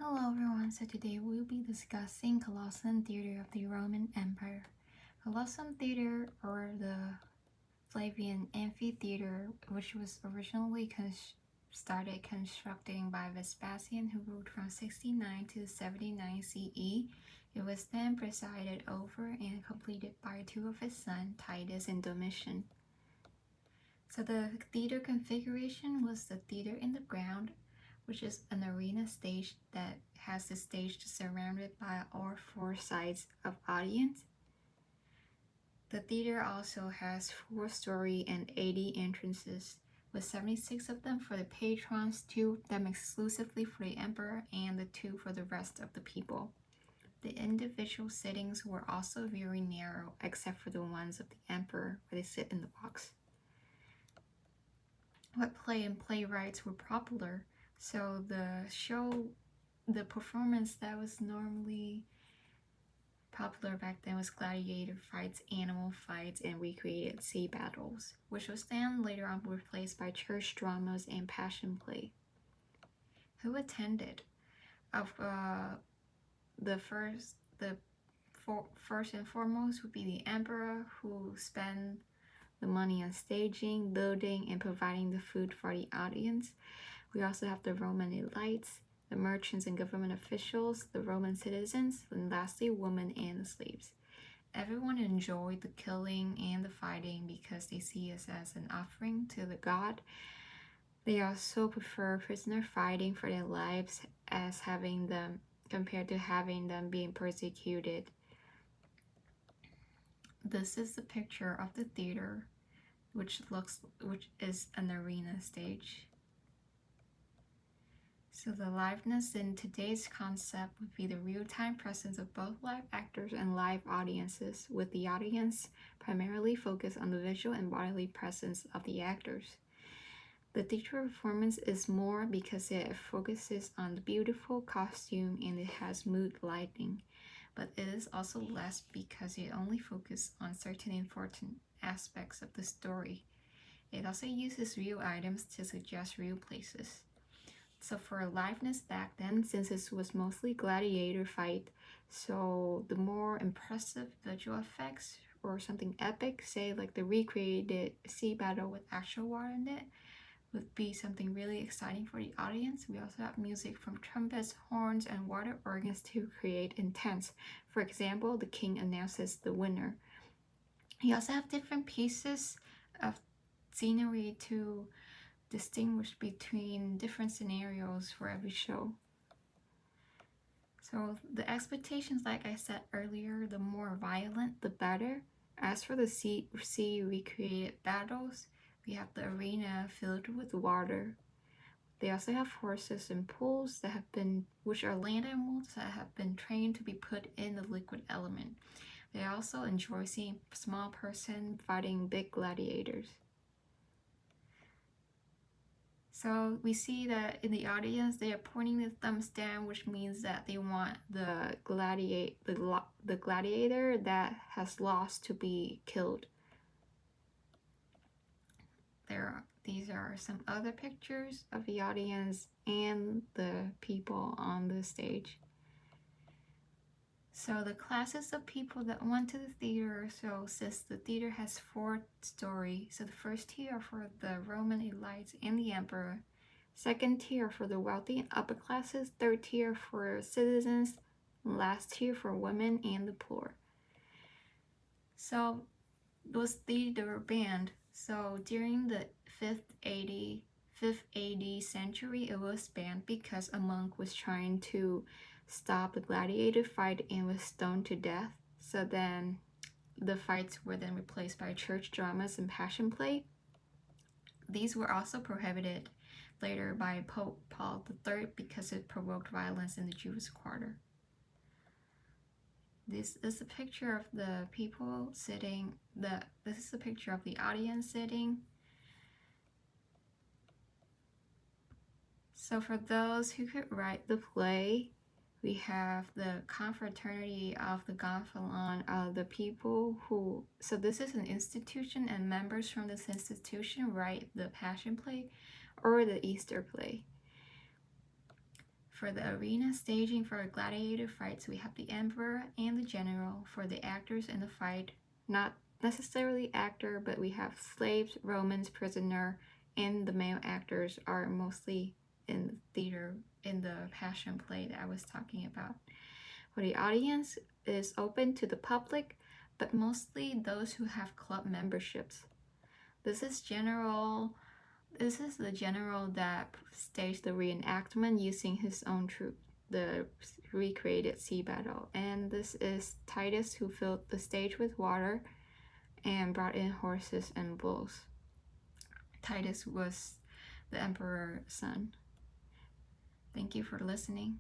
Hello everyone, so today we'll be discussing Colosseum Theater of the Roman Empire. Colosseum Theater, or the Flavian Amphitheater, which was originally started constructing by Vespasian, who ruled from 69 to 79 CE. It was then presided over and completed by two of his sons, Titus and Domitian. So the theater configuration was the theater in the ground, which is an arena stage that has the stage surrounded by all four sides of audience. The theater also has 4-story and 80 entrances, with 76 of them for the patrons, 2 of them exclusively for the emperor, and the 2 for the rest of the people. The individual sittings were also very narrow, except for the ones of the emperor, where they sit in the box. What play and playwrights were popular, so the performance that was normally popular back then was gladiator fights, animal fights, and recreated sea battles, which was then later on replaced by church dramas and passion play. Who attended? First and foremost would be the emperor, who spent the money on staging, building, and providing the food for the audience. We also have the Roman elites, the merchants and government officials, the Roman citizens, and lastly, women and the slaves. Everyone enjoyed the killing and the fighting because they see it as an offering to the god. They also prefer prisoner fighting for their lives as having them compared to having them being persecuted. This is the picture of the theater, which is an arena stage. So the liveness in today's concept would be the real-time presence of both live actors and live audiences, with the audience primarily focused on the visual and bodily presence of the actors. The theater performance is more because it focuses on the beautiful costume and it has mood lighting, but it is also less because it only focuses on certain important aspects of the story. It also uses real items to suggest real places. So for liveness back then, since it was mostly gladiator fight, so the more impressive visual effects or something epic, say like the recreated sea battle with actual water in it, would be something really exciting for the audience. We also have music from trumpets, horns, and water organs to create intense. For example, the king announces the winner. You also have different pieces of scenery to distinguish between different scenarios for every show. So the expectations, like I said earlier, the more violent, the better. As for the sea recreated battles, we have the arena filled with water. They also have horses and pools which are land animals that have been trained to be put in the liquid element. They also enjoy seeing small person fighting big gladiators. So we see that in the audience, they are pointing their thumbs down, which means that they want the gladiator that has lost to be killed. These are some other pictures of the audience and the people on the stage. So the classes of people that went to the theater, so since the theater has 4 stories, so the first tier are for the Roman elites and the emperor, second tier for the wealthy and upper classes, third tier for citizens, and last tier for women and the poor. So those theater were banned. So during the 5th AD century, it was banned because a monk was trying to stop the gladiator fight and was stoned to death. So then the fights were then replaced by church dramas and passion play. These were also prohibited later by Pope Paul III because it provoked violence in the Jewish quarter. This is a picture of the people sitting. This is a picture of the audience sitting. So for those who could write the play, we have the confraternity of the Gonfalon, the people who, so this is an institution and members from this institution write the passion play or the Easter play. For the arena staging for gladiator fights, we have the emperor and the general. For the actors in the fight, not necessarily actor, but we have slaves, Romans, prisoner, and the male actors are mostly in the theater, in the passion play that I was talking about. For the audience, it is open to the public, but mostly those who have club memberships. This is the general that staged the reenactment using his own troop, the recreated sea battle. And this is Titus, who filled the stage with water and brought in horses and bulls. Titus was the emperor's son. Thank you for listening.